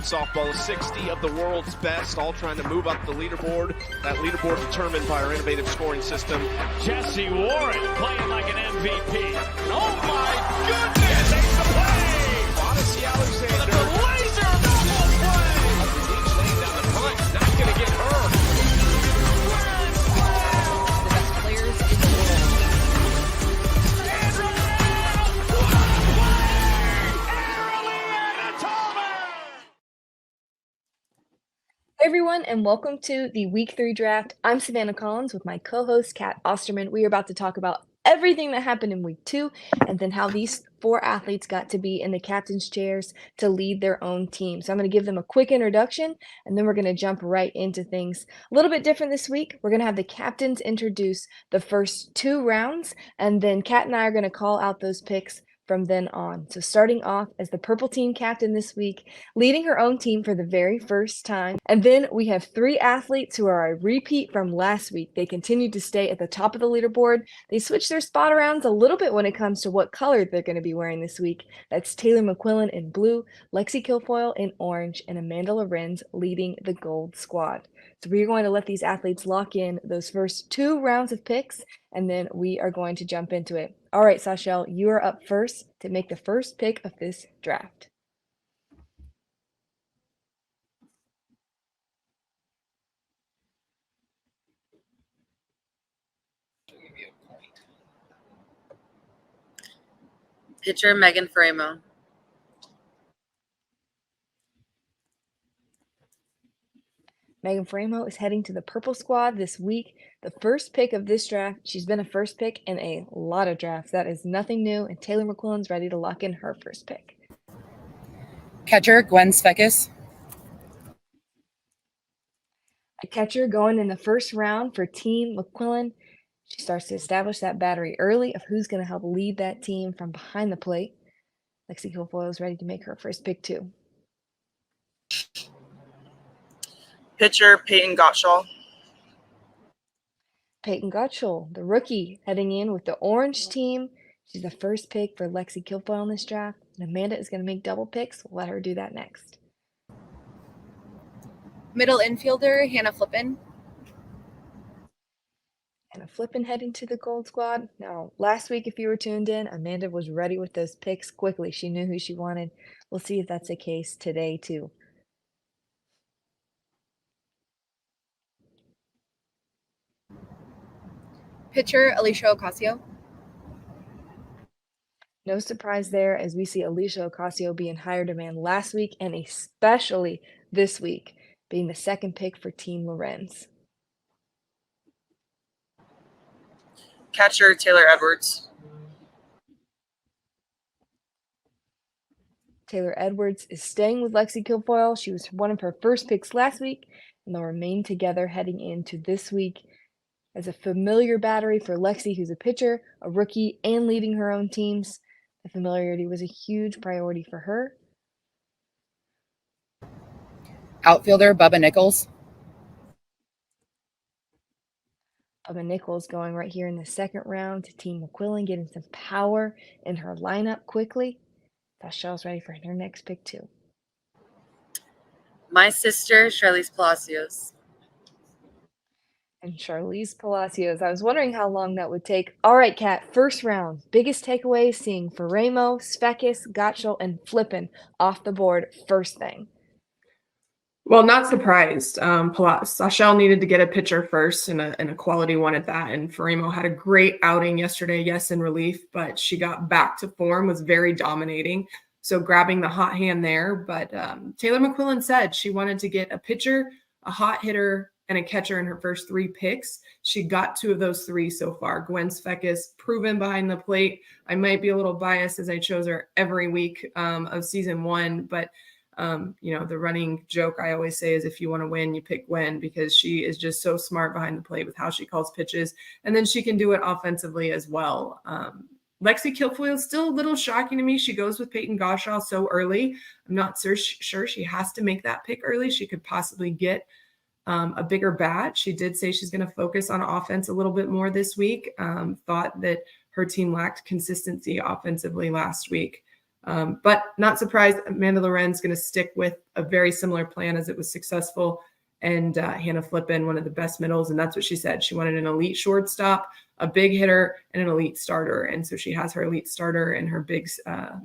softball is 60 of the world's best, all trying to move up the leaderboard. That leaderboard determined by our innovative scoring system. Jesse Warren playing like an MVP. Oh my goodness! Takes the play! Odyssey Alexander. The laser double play! Staying down the front. Not going to get her. The best players in the world. Hey everyone, and welcome to the Week 3 draft. I'm Savannah Collins with my co-host Kat Osterman. We are about to talk about everything that happened in Week 2 and then how these 4 athletes got to be in the captain's chairs to lead their own team. So I'm going to give them a quick introduction and then we're going to jump right into things. A little bit different this week. We're going to have the captains introduce the first 2 rounds and then Kat and I are going to call out those picks from then on. So starting off as the purple team captain this week, leading her own team for the very first time. And then we have 3 athletes who are a repeat from last week. They continue to stay at the top of the leaderboard. They switch their spot around a little bit when it comes to what color they're going to be wearing this week. That's Taylor McQuillan in blue, Lexi Kilfoyle in orange, and Amanda Lorenz leading the gold squad. So we're going to let these athletes lock in those first 2 rounds of picks, and then we are going to jump into it. All right, Sashel, you are up first to make the first pick of this draft. Pitcher Megan Framo. Megan Framo is heading to the purple squad this week. The first pick of this draft, she's been a first pick in a lot of drafts. That is nothing new, and Taylor McQuillan's ready to lock in her first pick. Catcher Gwen Svekis. A catcher going in the first round for Team McQuillan. She starts to establish that battery early of who's going to help lead that team from behind the plate. Lexi Kilfoyle is ready to make her first pick too. Pitcher Peyton Gottschall. Peyton Gottschall, the rookie, heading in with the orange team. She's the first pick for Lexi Kilfoyle in this draft. And Amanda is going to make double picks. We'll let her do that next. Middle infielder Hannah Flippen. Hannah Flippen heading to the gold squad. Now, last week, if you were tuned in, Amanda was ready with those picks quickly. She knew who she wanted. We'll see if that's the case today, too. Pitcher Alicia Ocasio. No surprise there as we see Alicia Ocasio be in higher demand last week and especially this week, being the second pick for Team Lorenz. Catcher Taylor Edwards. Taylor Edwards is staying with Lexi Kilfoyle. She was one of her first picks last week, and they'll remain together heading into this week as a familiar battery for Lexi, who's a pitcher, a rookie, and leading her own teams. The familiarity was a huge priority for her. Outfielder Bubba Nichols. Bubba Nichols going right here in the second round to Team McQuillan, getting some power in her lineup quickly. Sashel's ready for her next pick too. My sister Charlize Palacios. And Charlize Palacios. I was wondering how long that would take. All right, Kat, first round. Biggest takeaways seeing Framo, Svekis, Gottschall, and Flippen off the board first thing. Well, not surprised. Sashel needed to get a pitcher first and a quality one at that. And Framo had a great outing yesterday, yes, in relief, but she got back to form, was very dominating. So grabbing the hot hand there. But Taylor McQuillan said she wanted to get a pitcher, a hot hitter, and a catcher in her first 3 picks. She got 2 of those 3 so far. Gwen Svekis, proven behind the plate. I might be a little biased as I chose her every week of season 1, but the running joke I always say is if you want to win, you pick Gwen, because she is just so smart behind the plate with how she calls pitches. And then she can do it offensively as well. Lexi Kilfoyle is still a little shocking to me. She goes with Peyton Gottschall so early. I'm not sure she has to make that pick early. She could possibly get a bigger bat. She did say she's going to focus on offense a little bit more this week. Thought that her team lacked consistency offensively last week. But not surprised, Amanda Loren's going to stick with a very similar plan as it was successful. And Hannah Flippen, one of the best middles. And that's what she said. She wanted an elite shortstop, a big hitter, and an elite starter. And so she has her elite starter and her big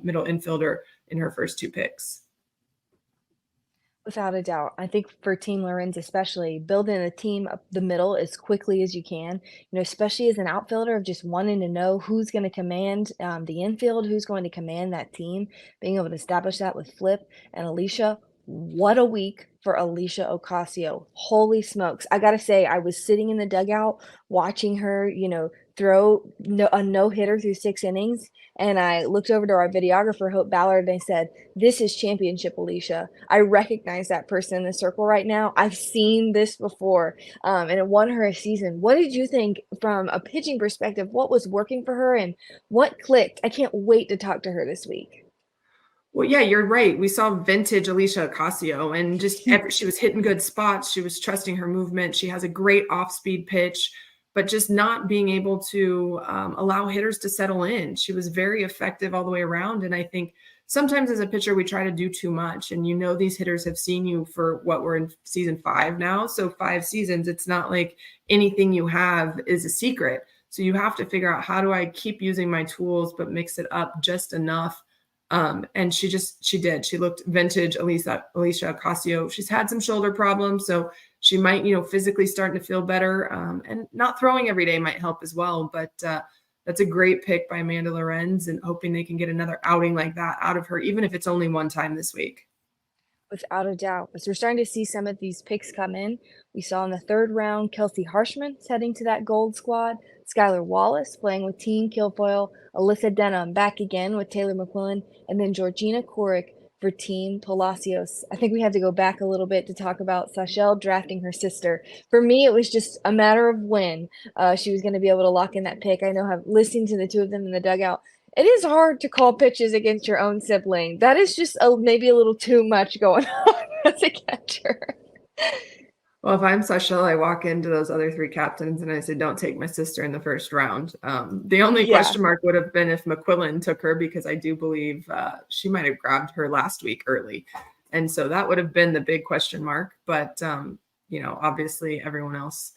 middle infielder in her first 2 picks. Without a doubt. I think for Team Lorenz especially, building a team up the middle as quickly as you can, especially as an outfielder of just wanting to know who's going to command the infield, who's going to command that team, being able to establish that with Flip and Alicia. What a week for Alicia Ocasio. Holy smokes. I got to say, I was sitting in the dugout watching her, throw a no-hitter through 6 innings. And I looked over to our videographer, Hope Ballard, and I said, this is championship Alicia. I recognize that person in the circle right now. I've seen this before, and it won her a season. What did you think from a pitching perspective? What was working for her and what clicked? I can't wait to talk to her this week. Well, yeah, you're right. We saw vintage Alicia Ocasio, and just she was hitting good spots. She was trusting her movement. She has a great off-speed pitch, but just not being able to allow hitters to settle in. She was very effective all the way around. And I think sometimes as a pitcher, we try to do too much. And these hitters have seen you for what we're in season 5 now. So 5 seasons, it's not like anything you have is a secret. So you have to figure out, how do I keep using my tools, but mix it up just enough. And she did. She looked vintage Alicia Ocasio. She's had some shoulder problems, so she might, physically starting to feel better. And not throwing every day might help as well. But that's a great pick by Amanda Lorenz, and hoping they can get another outing like that out of her, even if it's only one time this week. Without a doubt. As we're starting to see some of these picks come in, we saw in the 3rd round, Kelsey Harshman heading to that gold squad, Skylar Wallace playing with Team Kilfoyle, Alyssa Denham back again with Taylor McQuillan, and then Georgina Korick for Team Palacios. I think we have to go back a little bit to talk about Sachelle drafting her sister. For me, it was just a matter of when she was going to be able to lock in that pick. I know, listening to the 2 of them in the dugout, it is hard to call pitches against your own sibling. That is just maybe a little too much going on as a catcher. Well, if I'm Sachelle, I walk into those other 3 captains and I say, don't take my sister in the first round. The only question mark would have been if McQuillan took her, because I do believe she might have grabbed her last week early. And so that would have been the big question mark. But, obviously everyone else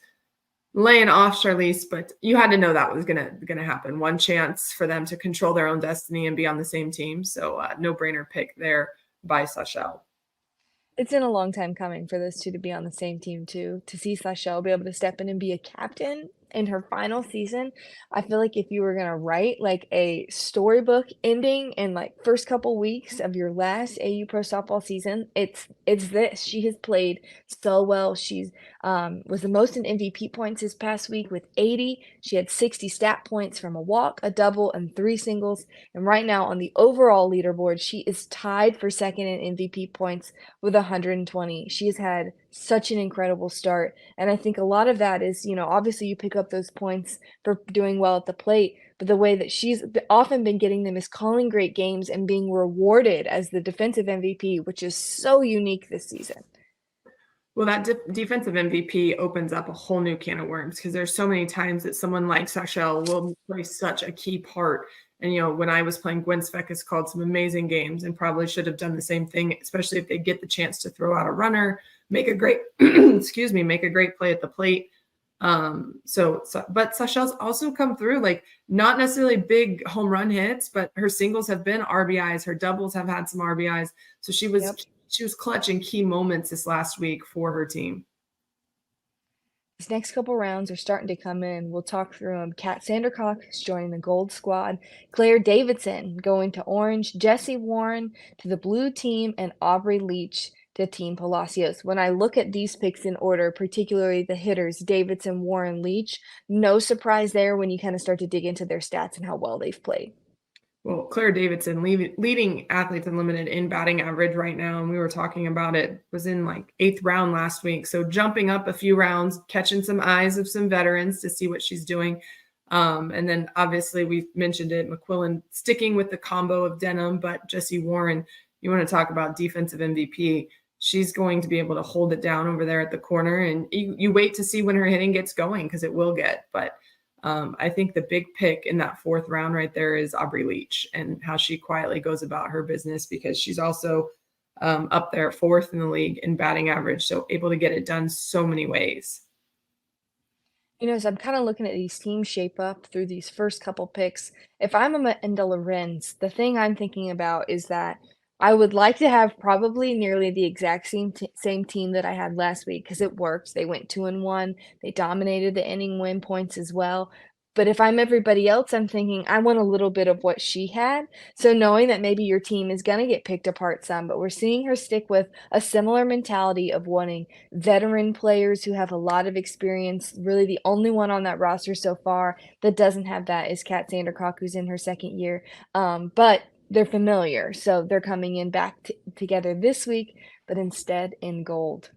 laying off Charlize, but you had to know that was gonna happen. One chance for them to control their own destiny and be on the same team. So no-brainer pick there by Sachelle. It's been a long time coming for those 2 to be on the same team too. To see Sachelle be able to step in and be a captain in her final season, I feel like if you were going to write like a storybook ending in like first couple weeks of your last AU Pro Softball season, it's this. She has played so well. She's was the most in MVP points this past week with 80. She had 60 stat points from a walk, a double, and 3 singles. And right now on the overall leaderboard, she is tied for second in MVP points with 120. She has had such an incredible start. And I think a lot of that is, obviously you pick up those points for doing well at the plate, but the way that she's often been getting them is calling great games and being rewarded as the defensive MVP, which is so unique this season. Well, that defensive MVP opens up a whole new can of worms, because there's so many times that someone like Sachelle will play such a key part. And, when I was playing, Gwen Speck has called some amazing games and probably should have done the same thing, especially if they get the chance to throw out a runner, make a great, make a great play at the plate. But Sachelle's also come through, like, not necessarily big home run hits, but her singles have been RBIs. Her doubles have had some RBIs. So she was clutch in key moments this last week for her team. These next couple rounds are starting to come in. We'll talk through them. Kat Sandercock is joining the gold squad. Claire Davidson going to orange. Jessie Warren to the blue team, and Aubrey Leach to Team Palacios. When I look at these picks in order, particularly the hitters, Davidson, Warren, Leach, no surprise there when you kind of start to dig into their stats and how well they've played. Well, Claire Davidson, leading Athletes Unlimited in batting average right now, and we were talking about it, was in like 8th round last week. So jumping up a few rounds, catching some eyes of some veterans to see what she's doing. And then obviously we mentioned it, McQuillan sticking with the combo of Denham, but Jessie Warren, you want to talk about defensive MVP. She's going to be able to hold it down over there at the corner, and you wait to see when her hitting gets going, because it will get. But I think the big pick in that 4th round right there is Aubrey Leach and how she quietly goes about her business, because she's also up there 4th in the league in batting average. So able to get it done so many ways. As I'm kind of looking at these teams shape up through these first couple picks, if I'm Amanda Lorenz, the thing I'm thinking about is that I would like to have probably nearly the exact same team that I had last week, because it worked. They went 2-1. They dominated the inning win points as well. But if I'm everybody else, I'm thinking I want a little bit of what she had. So knowing that maybe your team is going to get picked apart some, but we're seeing her stick with a similar mentality of wanting veteran players who have a lot of experience. Really, the only one on that roster so far that doesn't have that is Kat Sandercock, who's in her 2nd year. But they're familiar, so they're coming in back together this week, but instead in gold.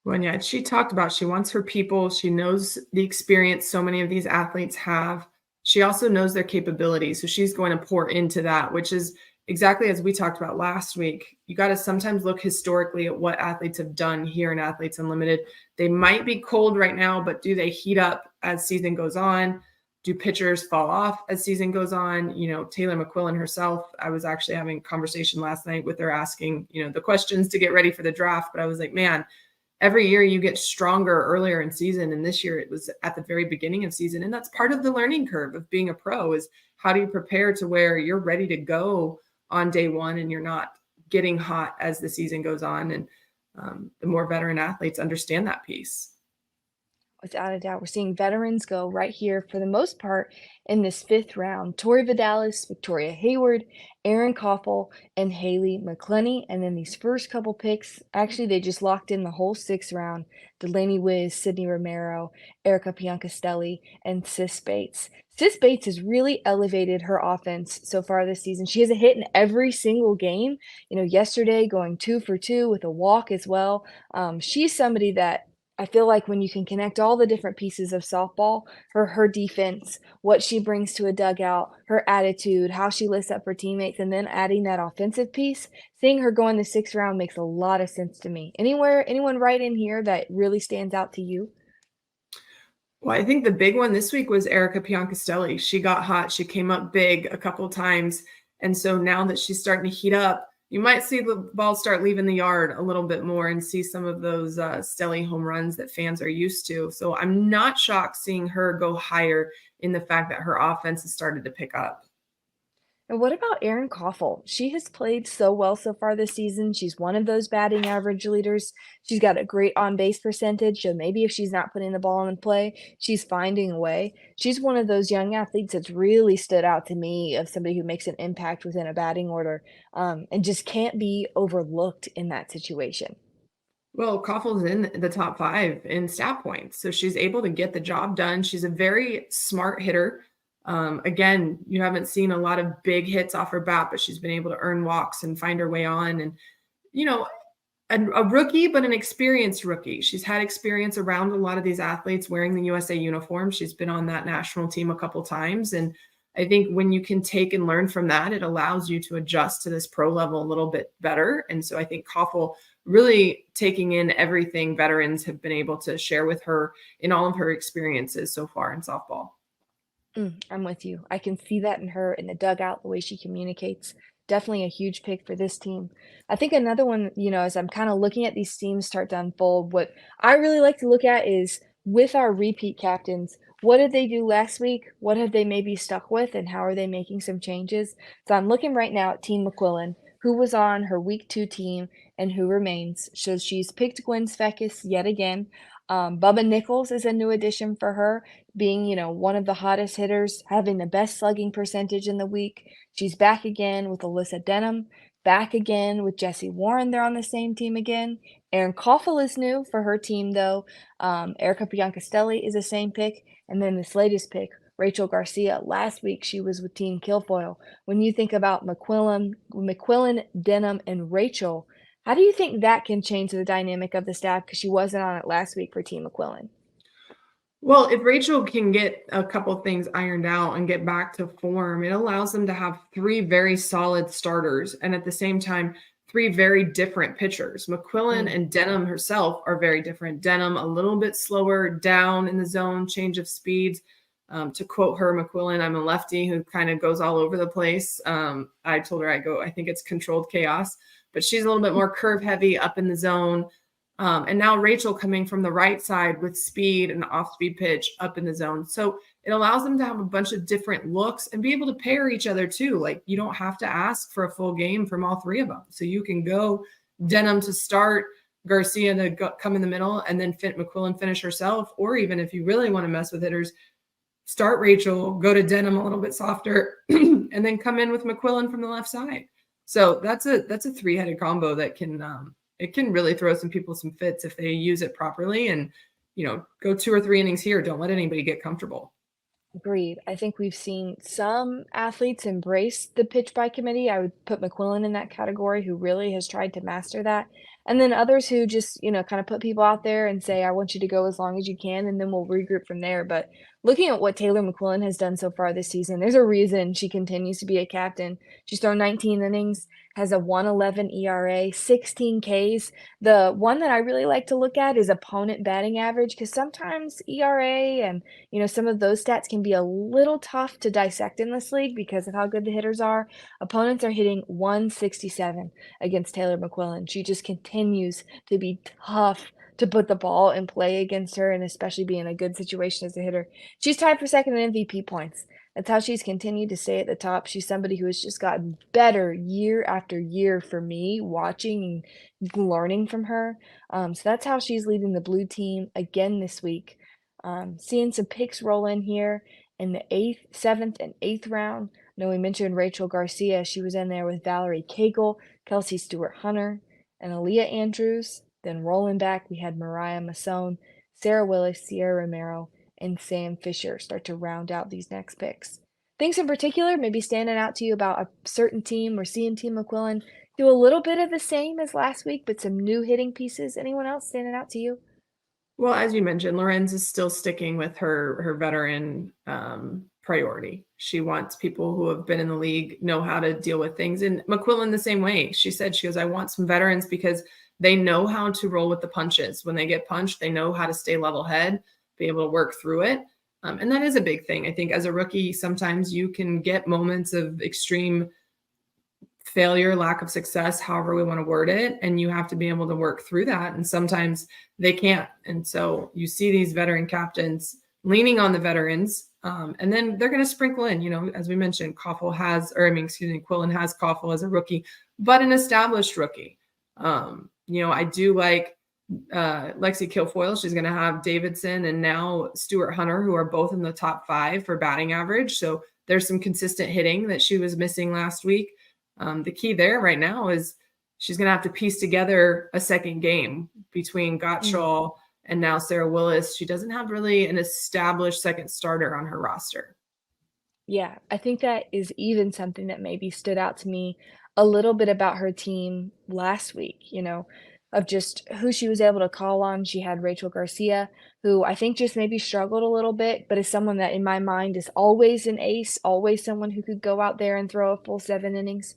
Well, yeah, she talked about she wants her people. She knows the experience so many of these athletes have. She also knows their capabilities. So she's going to pour into that, which is exactly as we talked about last week. You got to sometimes look historically at what athletes have done here in Athletes Unlimited. They might be cold right now, but do they heat up as season goes on? Do pitchers fall off as season goes on? Taylor McQuillan herself, I was actually having a conversation last night with her asking, the questions to get ready for the draft. But I was like, man, every year you get stronger earlier in season. And this year it was at the very beginning of season. And that's part of the learning curve of being a pro, is how do you prepare to where you're ready to go on day one and you're not getting hot as the season goes on. And the more veteran athletes understand that piece. Without a doubt, we're seeing veterans go right here for the most part in this 5th round. Tori Vidalis, Victoria Hayward, Erin Koffel, and Haley McClenny. And then these first couple picks, actually, they just locked in the whole 6th round. Delaney Wiz, Sydney Romero, Erica Piancastelli, and Sis Bates. Sis Bates has really elevated her offense so far this season. She has a hit in every single game. Yesterday going 2 for 2 with a walk as well. She's somebody that I feel like when you can connect all the different pieces of softball, her defense, what she brings to a dugout, her attitude, how she lifts up her teammates, and then adding that offensive piece, seeing her go in the 6th round makes a lot of sense to me. Anyone right in here that really stands out to you? Well, I think the big one this week was Erica Piancastelli. She got hot. She came up big a couple of times. And so now that she's starting to heat up, you might see the ball start leaving the yard a little bit more and see some of those Stelly home runs that fans are used to. So I'm not shocked seeing her go higher in the fact that her offense has started to pick up. And what about Erin Koffel? She has played so well so far this season. She's one of those batting average leaders. She's got a great on-base percentage, so maybe if she's not putting the ball in play, she's finding a way. She's one of those young athletes that's really stood out to me of somebody who makes an impact within a batting order, and just can't be overlooked in that situation. Well, Koffel's in the top 5 in stat points, so she's able to get the job done. She's a very smart hitter. Again, you haven't seen a lot of big hits off her bat, but she's been able to earn walks and find her way on. And, a rookie, but an experienced rookie. She's had experience around a lot of these athletes wearing the USA uniform. She's been on that national team a couple times. And I think when you can take and learn from that, it allows you to adjust to this pro level a little bit better. And so I think Koffel really taking in everything veterans have been able to share with her in all of her experiences so far in softball. I'm with you. I can see that in her in the dugout, the way she communicates. Definitely a huge pick for this team. I think another one, as I'm kind of looking at these teams start to unfold, what I really like to look at is with our repeat captains, what did they do last week? What have they maybe stuck with, and how are they making some changes? So I'm looking right now at Team McQuillan, who was on her week 2 team and who remains. So she's picked Gwen Svekis yet again. Bubba Nichols is a new addition for her, being, one of the hottest hitters, having the best slugging percentage in the week. She's back again with Alyssa Denham, back again with Jessie Warren. They're on the same team again. Erin Koffel is new for her team, though. Erica Piancastelli is the same pick. And then this latest pick, Rachel Garcia. Last week, she was with Team Kilfoyle. When you think about McQuillan, Denham, and Rachel, how do you think that can change the dynamic of the staff? Because she wasn't on it last week for Team McQuillan. Well, if Rachel can get a couple things ironed out and get back to form, it allows them to have 3 very solid starters. And at the same time, three very different pitchers. McQuillan and Denham herself are very different. Denham a little bit slower down in the zone, change of speeds. To quote her, McQuillan, I'm a lefty who kind of goes all over the place. I told her I think it's controlled chaos, but she's a little bit more curve heavy up in the zone. And now Rachel coming from the right side with speed and off-speed pitch up in the zone. So it allows them to have a bunch of different looks and be able to pair each other too. Like you don't have to ask for a full game from all three of them. So you can go Denham to start, Garcia to come in the middle, and then McQuillan finish herself. Or even if you really want to mess with hitters, start Rachel, go to Denham a little bit softer, and then come in with McQuillan from the left side. So that's a three-headed combo that can it can really throw some people some fits if they use it properly, and go 2 or 3 innings here. Don't let anybody get comfortable. Agreed. I think we've seen some athletes embrace the pitch by committee. I would put McQuillan in that category, who really has tried to master that. And then others who just, kind of put people out there and say, I want you to go as long as you can, and then we'll regroup from there. But looking at what Taylor McQuillan has done so far this season, there's a reason she continues to be a captain. She's thrown 19 innings, has a 1.11 ERA, 16 Ks. The one that I really like to look at is opponent batting average, because sometimes ERA and, some of those stats can be a little tough to dissect in this league because of how good the hitters are. Opponents are hitting 167 against Taylor McQuillan. She just continues to be tough to put the ball in play against her, and especially be in a good situation as a hitter. She's tied for second in MVP points. That's how she's continued to stay at the top. She's somebody who has just gotten better year after year for me, watching and learning from her. So that's how she's leading the blue team again this week. Seeing some picks roll in here in the 8th, 7th, and 8th round. I know we mentioned Rachel Garcia. She was in there with Valerie Cagle, Kelsey Stewart-Hunter, and Aaliyah Andrews. Then rolling back, we had Mariah Masson, Sarah Willis, Sierra Romero, and Sam Fisher start to round out these next picks. Things in particular maybe standing out to you about a certain team, or seeing Team McQuillan do a little bit of the same as last week, but some new hitting pieces. Anyone else standing out to you? Well, as you mentioned, Lorenz is still sticking with her veteran priority. She wants people who have been in the league, know how to deal with things. And McQuillan the same way. She goes, I want some veterans because they know how to roll with the punches. When they get punched, they know how to stay level head, be able to work through it. And that is a big thing. I think as a rookie, sometimes you can get moments of extreme failure, lack of success, however we want to word it, and you have to be able to work through that. And sometimes they can't. And so you see these veteran captains leaning on the veterans, and then they're going to sprinkle in, as we mentioned, Quillen has Koffel as a rookie, but an established rookie. I do like Lexi Kilfoyle. She's going to have Davidson and now Stewart-Hunter, who are both in the top 5 for batting average. So there's some consistent hitting that she was missing last week. The key there right now is she's going to have to piece together a second game between Gottschall and now Sarah Willis. She doesn't have really an established second starter on her roster. Yeah, I think that is even something that maybe stood out to me a little bit about her team last week, of just who she was able to call on. She had Rachel Garcia, who I think just maybe struggled a little bit, but is someone that in my mind is always an ace, always someone who could go out there and throw a full 7 innings.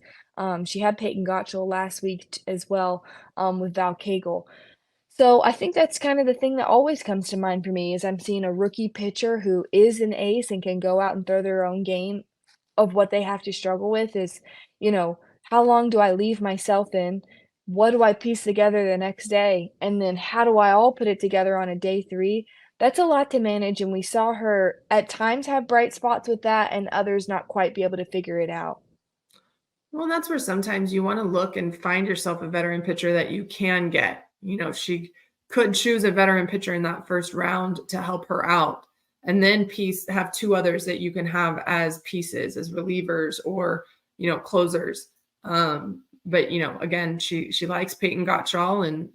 She had Peyton Gottschall last week as well, with Val Cagle. So I think that's kind of the thing that always comes to mind for me is I'm seeing a rookie pitcher who is an ace and can go out and throw their own game. Of what they have to struggle with is, how long do I leave myself in? What do I piece together the next day? And then how do I all put it together on a day 3? That's a lot to manage. And we saw her at times have bright spots with that and others not quite be able to figure it out. Well, that's where sometimes you want to look and find yourself a veteran pitcher that you can get. She could choose a veteran pitcher in that first round to help her out, and then have 2 others that you can have as pieces, as relievers or, closers. But, again, she likes Peyton Gottschall, and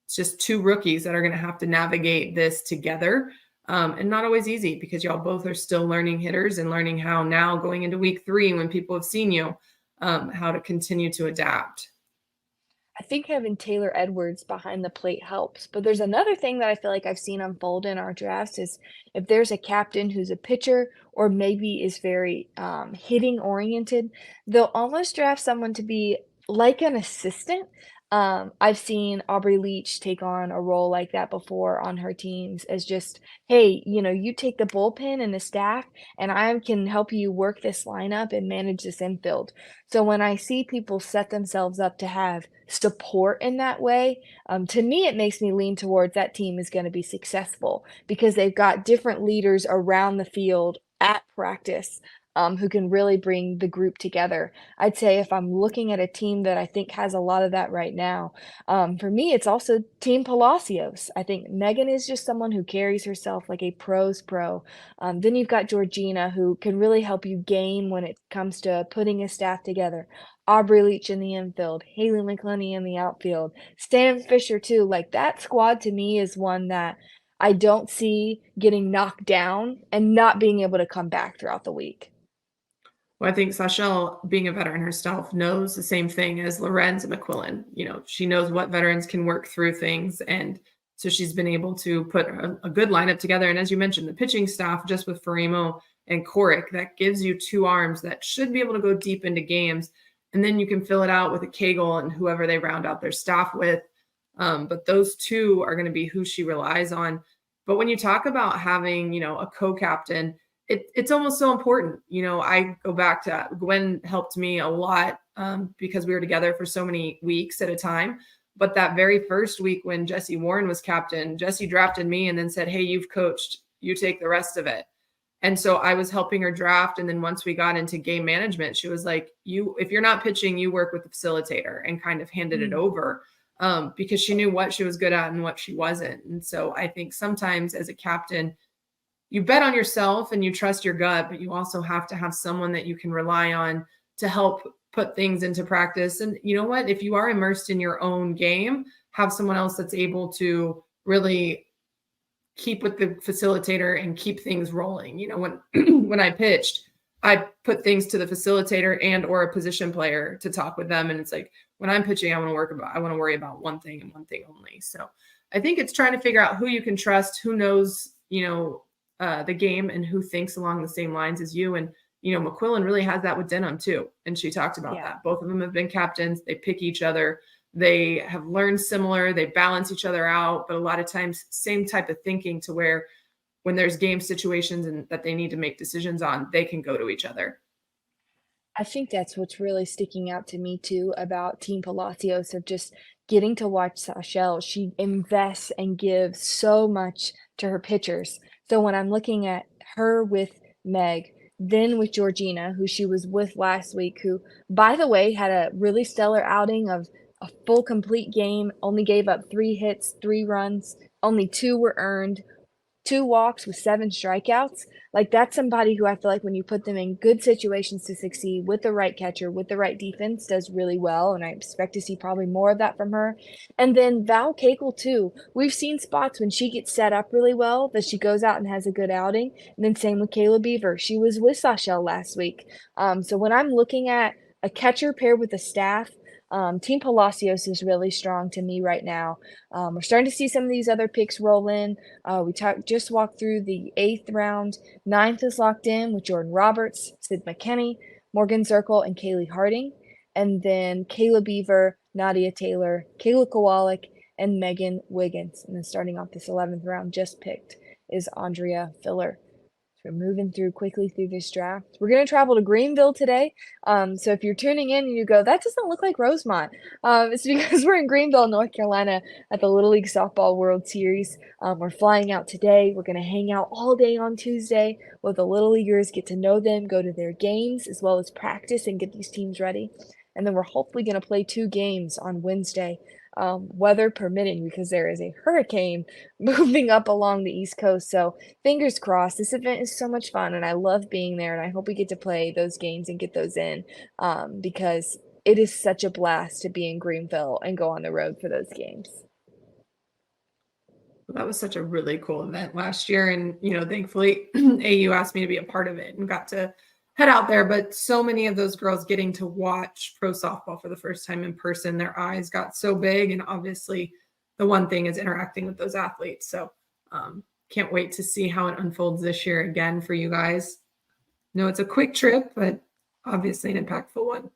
it's just 2 rookies that are going to have to navigate this together. And not always easy because y'all both are still learning hitters and learning how now going into week 3, when people have seen you, how to continue to adapt. I think having Taylor Edwards behind the plate helps, but there's another thing that I feel like I've seen unfold in our drafts is if there's a captain who's a pitcher or maybe is very hitting oriented, they'll almost draft someone to be like an assistant. I've seen Aubrey Leach take on a role like that before on her teams as just, hey, you take the bullpen and the staff, and I can help you work this lineup and manage this infield. So when I see people set themselves up to have support in that way, to me, it makes me lean towards that team is going to be successful because they've got different leaders around the field at practice. Who can really bring the group together. I'd say if I'm looking at a team that I think has a lot of that right now, for me, it's also Team Palacios. I think Megan is just someone who carries herself like a pro's pro. Then you've got Georgina, who can really help you game when it comes to putting a staff together. Aubrey Leach in the infield, Haley McClenny in the outfield, Stan Fisher too. Like that squad to me is one that I don't see getting knocked down and not being able to come back throughout the week. Well, I think Sashel, being a veteran herself, knows the same thing as Lorenz and McQuillan. She knows what veterans can work through things. And so she's been able to put a good lineup together. And as you mentioned, the pitching staff, just with Farimo and Coric, that gives you two arms that should be able to go deep into games. And then you can fill it out with a Cagle and whoever they round out their staff with. But those two are going to be who she relies on. But when you talk about having, a co-captain, it's almost so important. I go back to Gwen helped me a lot because we were together for so many weeks at a time. But that very first week when Jesse Warren was captain, Jesse drafted me and then said, hey, you've coached, you take the rest of it. And so I was helping her draft. And then once we got into game management, she was like, if you're not pitching, you work with the facilitator, and kind of handed it over because she knew what she was good at and what she wasn't. And so I think sometimes as a captain, you bet on yourself and you trust your gut, but you also have to have someone that you can rely on to help put things into practice. And you know what? If you are immersed in your own game, have someone else that's able to really keep with the facilitator and keep things rolling. When I pitched, I put things to the facilitator and or a position player to talk with them. And it's like, when I'm pitching, I want to worry about one thing and one thing only. So I think it's trying to figure out who you can trust, who knows, the game, and who thinks along the same lines as you. And, McQuillan really has that with Denham too. And she talked about that. Both of them have been captains. They pick each other. They have learned similar. They balance each other out, but a lot of times same type of thinking to where when there's game situations and that they need to make decisions on, they can go to each other. I think that's what's really sticking out to me too about Team Palacios of just getting to watch Sashel. She invests and gives so much to her pitchers. So when I'm looking at her with Meg, then with Georgina, who she was with last week, who, by the way, had a really stellar outing of a full complete game, only gave up 3 hits, 3 runs, only 2 were earned, 2 walks with 7 strikeouts. Like that's somebody who I feel like when you put them in good situations to succeed with the right catcher, with the right defense, does really well. And I expect to see probably more of that from her. And then Val Cagle too. We've seen spots when she gets set up really well that she goes out and has a good outing. And then same with Kayla Beaver. She was with Sashel last week. So when I'm looking at a catcher paired with a staff, Team Palacios is really strong to me right now. We're starting to see some of these other picks roll in. We just walked through the 8th round. 9th is locked in with Jordan Roberts, Sid McKenney, Morgan Zirkle, and Kaylee Harding. And then Kayla Beaver, Nadia Taylor, Kayla Kowalik, and Megan Wiggins. And then starting off this 11th round just picked is Andrea Filler. We're moving quickly through this draft. We're going to travel to Greenville today. So if you're tuning in and you go, that doesn't look like Rosemont, it's because we're in Greenville, North Carolina at the Little League Softball World Series. We're flying out today. We're going to hang out all day on Tuesday with the Little Leaguers, get to know them, go to their games, as well as practice and get these teams ready. And then we're hopefully going to play 2 games on Wednesday. Weather permitting, because there is a hurricane moving up along the East Coast. So fingers crossed. This event is so much fun and I love being there, and I hope we get to play those games and get those in because it is such a blast to be in Greenville and go on the road for those games. That was such a really cool event last year. And, thankfully AU asked me to be a part of it and got to head out there. But so many of those girls getting to watch pro softball for the first time in person, their eyes got so big. And obviously the one thing is interacting with those athletes. So can't wait to see how it unfolds this year again for you guys. No, it's a quick trip, but obviously an impactful one.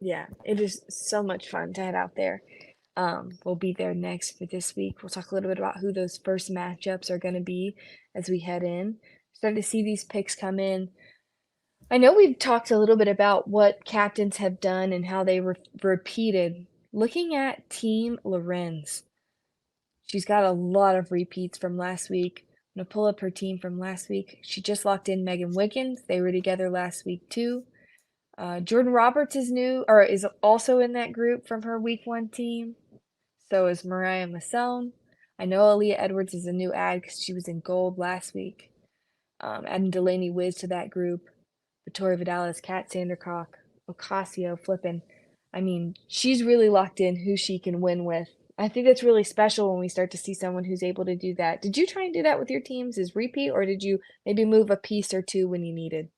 Yeah, it is so much fun to head out there. We'll be there next for this week. We'll talk a little bit about who those first matchups are going to be as we head in. Starting to see these picks come in. I know we've talked a little bit about what captains have done and how they repeated. Looking at Team Lorenz, she's got a lot of repeats from last week. I'm gonna pull up her team from last week. She just locked in Megan Wiggins. They were together last week too. Jordan Roberts is new, or is also in that group from her week 1 team. So is Mariah Masson. I know Aaliyah Edwards is a new ad because she was in gold last week. Adding Delaney Wiz to that group. Vittoria Vidalis, Kat Sandercock, Ocasio flipping. I mean, she's really locked in who she can win with. I think that's really special when we start to see someone who's able to do that. Did you try and do that with your teams? Is repeat, or did you maybe move a piece or two when you needed?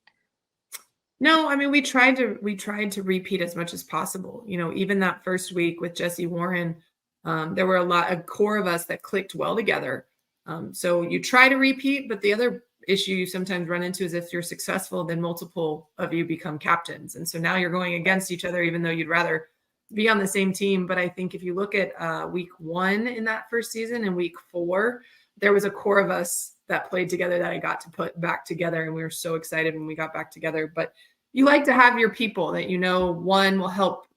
No, I mean we tried to repeat as much as possible. Even that first week with Jesse Warren, there were a core of us that clicked well together. So you try to repeat, but the other issue you sometimes run into is if you're successful, then multiple of you become captains, and so now you're going against each other, even though you'd rather be on the same team. But I think if you look at week 1 in that first season and week 4, there was a core of us that played together that I got to put back together, and we were so excited when we got back together. But you like to have your people that one will help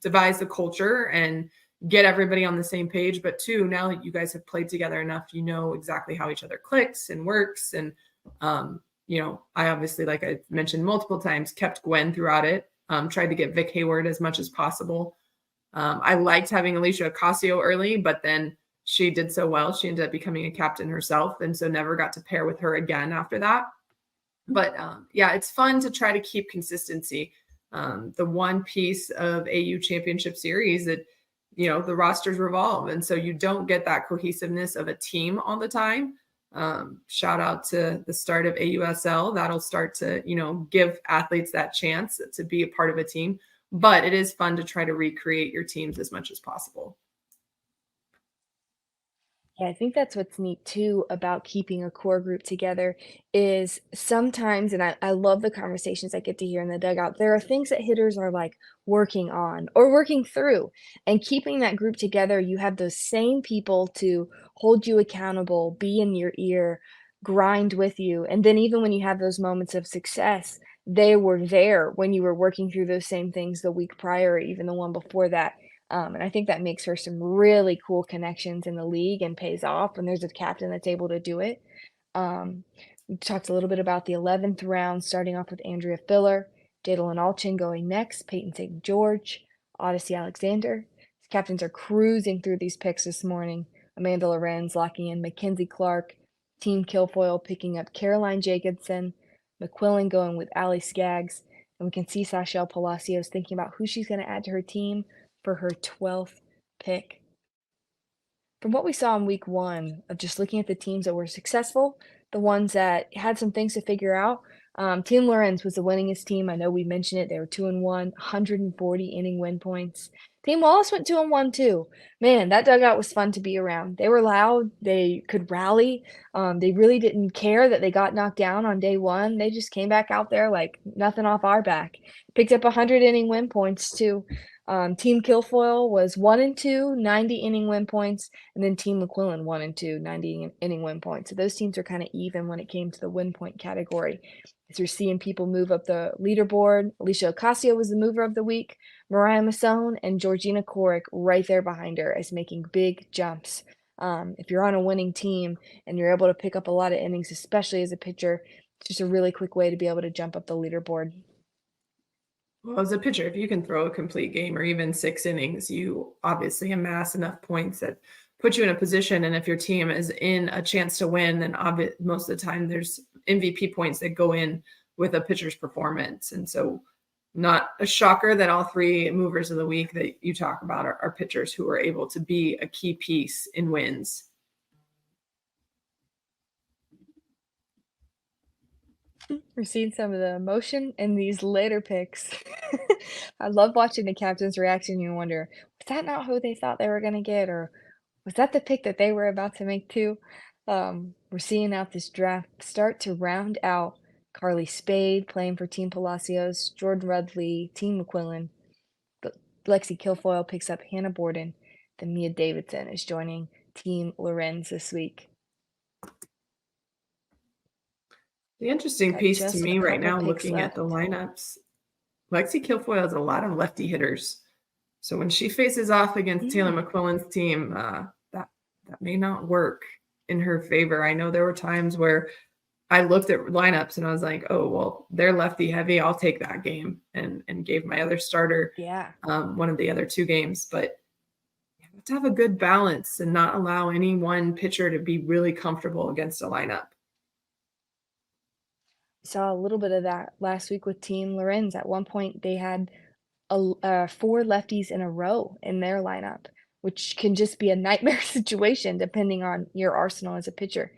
devise the culture and get everybody on the same page. But 2, now that you guys have played together enough, you know exactly how each other clicks and works. And, I obviously, like I mentioned multiple times, kept Gwen throughout it, tried to get Vic Hayward as much as possible. I liked having Alicia Ocasio early, but then she did so well. She ended up becoming a captain herself. And so never got to pair with her again after that. But yeah, it's fun to try to keep consistency. The one piece of AU Championship Series that, the rosters revolve. And so you don't get that cohesiveness of a team all the time. Shout out to the start of AUSL. That'll start to, give athletes that chance to be a part of a team. But it is fun to try to recreate your teams as much as possible. Yeah, I think that's what's neat too about keeping a core group together is sometimes, and I love the conversations I get to hear in the dugout, there are things that hitters are like working on or working through. And keeping that group together, you have those same people to hold you accountable, be in your ear, grind with you. And then even when you have those moments of success, they were there when you were working through those same things the week prior or even the one before that. And I think that makes for some really cool connections in the league and pays off when there's a captain that's able to do it. We talked a little bit about the 11th round, starting off with Andrea Filler, Jadalyn Alchin going next, Peyton St. George, Odyssey Alexander. These captains are cruising through these picks this morning. Amanda Lorenz locking in Mackenzie Clark, Team Kilfoyle picking up Caroline Jacobson, McQuillan going with Allie Skaggs, and we can see Sashelle Palacios thinking about who she's going to add to her team for her 12th pick. From what we saw in week 1 of just looking at the teams that were successful, the ones that had some things to figure out, Team Lorenz was the winningest team. I know we mentioned it. They were 2-1, 140 inning win points. Team Wallace went 2-1 too. Man, that dugout was fun to be around. They were loud. They could rally. They really didn't care that they got knocked down on day 1. They just came back out there like nothing off our back. Picked up 100 inning win points too. Team Kilfoyle was 1-2, 90 inning win points, and then Team McQuillan 1-2, 90 inning win points. So those teams are kind of even when it came to the win point category. As you're seeing people move up the leaderboard, Alicia Ocasio was the mover of the week, Mariah Masson and Georgina Korick right there behind her as making big jumps. If you're on a winning team and you're able to pick up a lot of innings, especially as a pitcher, it's just a really quick way to be able to jump up the leaderboard. Well, as a pitcher, if you can throw a complete game or even 6 innings, you obviously amass enough points that put you in a position. And if your team is in a chance to win, then most of the time there's MVP points that go in with a pitcher's performance. And so not a shocker that all 3 movers of the week that you talk about are pitchers who are able to be a key piece in wins. We're seeing some of the emotion in these later picks. I love watching the captain's reaction. You wonder, was that not who they thought they were going to get? Or was that the pick that they were about to make too? We're seeing out this draft start to round out Carly Spade playing for Team Palacios, Jordan Rudley, Team McQuillan. Lexi Kilfoyle picks up Hannah Borden. Then Mia Davidson is joining Team Lorenz this week. The interesting Got piece to just me a right couple now, picks looking at the left. lineups, Lexi Kilfoyle has a lot of lefty hitters. So when she faces off against Taylor McQuillan's team, that may not work in her favor. I know there were times where I looked at lineups and I was like, oh, well, they're lefty heavy. I'll take that game, and gave my other starter one of the other two games. But you have to have a good balance and not allow any one pitcher to be really comfortable against a lineup. Saw a little bit of that last week with Team Lorenz. At one point, they had 4 lefties in a row in their lineup, which can just be a nightmare situation depending on your arsenal as a pitcher.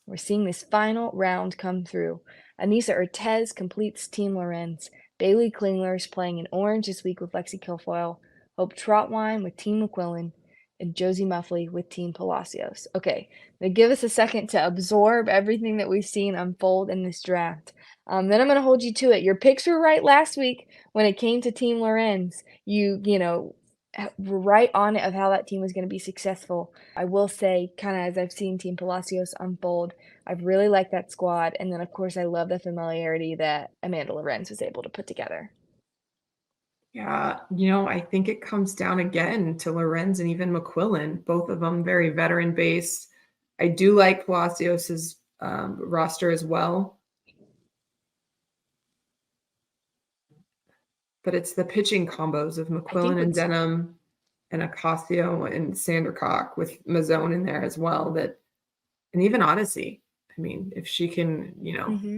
We're seeing this final round come through. Anissa Ortez completes Team Lorenz. Bailey Klingler is playing in orange this week with Lexi Kilfoyle. Hope Trotwine with Team McQuillan. And Josie Muffley with Team Palacios. Okay, now give us a second to absorb everything that we've seen unfold in this draft. Then I'm going to hold you to it. Your picks were right last week when it came to Team Lorenz. You were right on it of how that team was going to be successful. I will say, kind of as I've seen Team Palacios unfold, I've really liked that squad. And then, of course, I love the familiarity that Amanda Lorenz was able to put together. Yeah, I think it comes down again to Lorenz and even McQuillan, both of them very veteran-based. I do like Palacios's roster as well. But it's the pitching combos of McQuillan and Denham and Ocasio and Sandercock with Mazzone in there as well. And even Odyssey. I mean, if she can,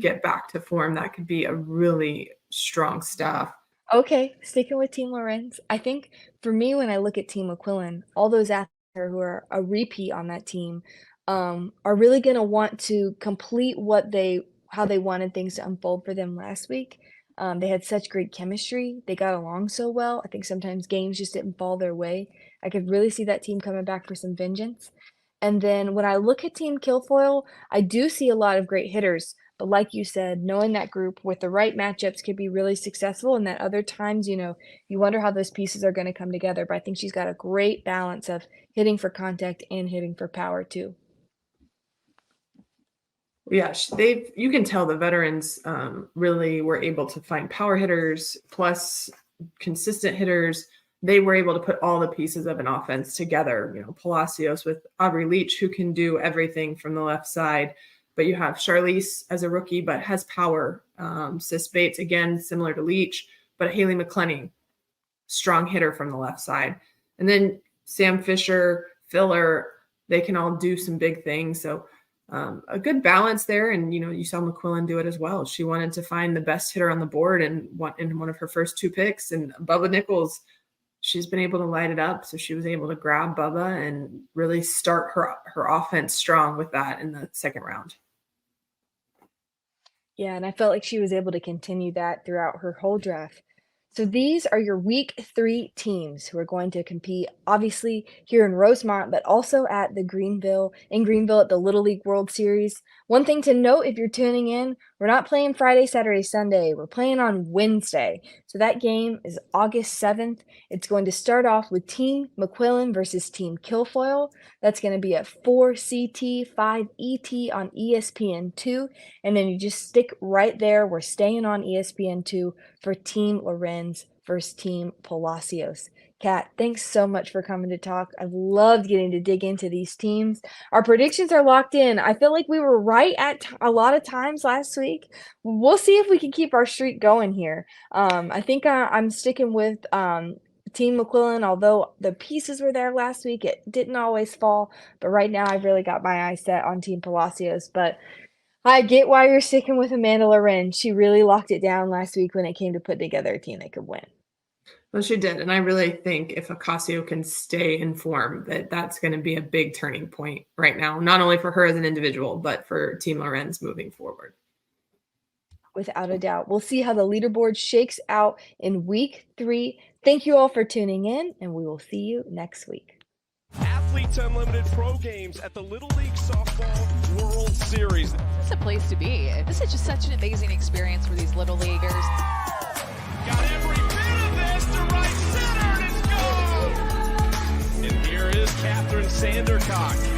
get back to form, that could be a really strong staff. Okay, sticking with Team Lorenz. I think for me, when I look at Team McQuillan, all those athletes who are a repeat on that team are really going to want to complete how they wanted things to unfold for them last week. They had such great chemistry. They got along so well. I think sometimes games just didn't fall their way. I could really see that team coming back for some vengeance. And then when I look at Team Kilfoyle, I do see a lot of great hitters. But like you said, knowing that group with the right matchups could be really successful. And that other times, you wonder how those pieces are going to come together. But I think she's got a great balance of hitting for contact and hitting for power too. Yeah, you can tell the veterans really were able to find power hitters plus consistent hitters. They were able to put all the pieces of an offense together. Palacios with Aubrey Leach, who can do everything from the left side. But you have Charlize as a rookie, but has power. Sis Bates, again, similar to Leach, but Haley McClenny, strong hitter from the left side. And then Sam Fisher, Filler, they can all do some big things. So a good balance there. And, you saw McQuillan do it as well. She wanted to find the best hitter on the board in one of her first 2 picks. And Bubba Nichols, she's been able to light it up. So she was able to grab Bubba and really start her offense strong with that in the second round. Yeah, and I felt like she was able to continue that throughout her whole draft. So these are your week 3 teams who are going to compete, obviously here in Rosemont, but also at in Greenville at the Little League World Series. One thing to note if you're tuning in, we're not playing Friday, Saturday, Sunday. We're playing on Wednesday. So that game is August 7th. It's going to start off with Team McQuillan versus Team Kilfoyle. That's going to be at 4 CT, 5 ET on ESPN2. And then you just stick right there. We're staying on ESPN2 for Team Lorenz versus Team Palacios. Kat, thanks so much for coming to talk. I've loved getting to dig into these teams. Our predictions are locked in. I feel like we were right at a lot of times last week. We'll see if we can keep our streak going here. I think I'm sticking with Team McQuillan, although the pieces were there last week. It didn't always fall, but right now I've really got my eyes set on Team Palacios. But I get why you're sticking with Amanda Lorenz. She really locked it down last week when it came to put together a team that could win. Well, she did. And I really think if Ocasio can stay in form, that's going to be a big turning point right now, not only for her as an individual, but for Team Lorenz moving forward. Without a doubt. We'll see how the leaderboard shakes out in week 3. Thank you all for tuning in, and we will see you next week. Athletes Unlimited Pro Games at the Little League Softball World Series. It's a place to be. This is just such an amazing experience for these little leaguers. Got every bit of this to right center. Sandercock.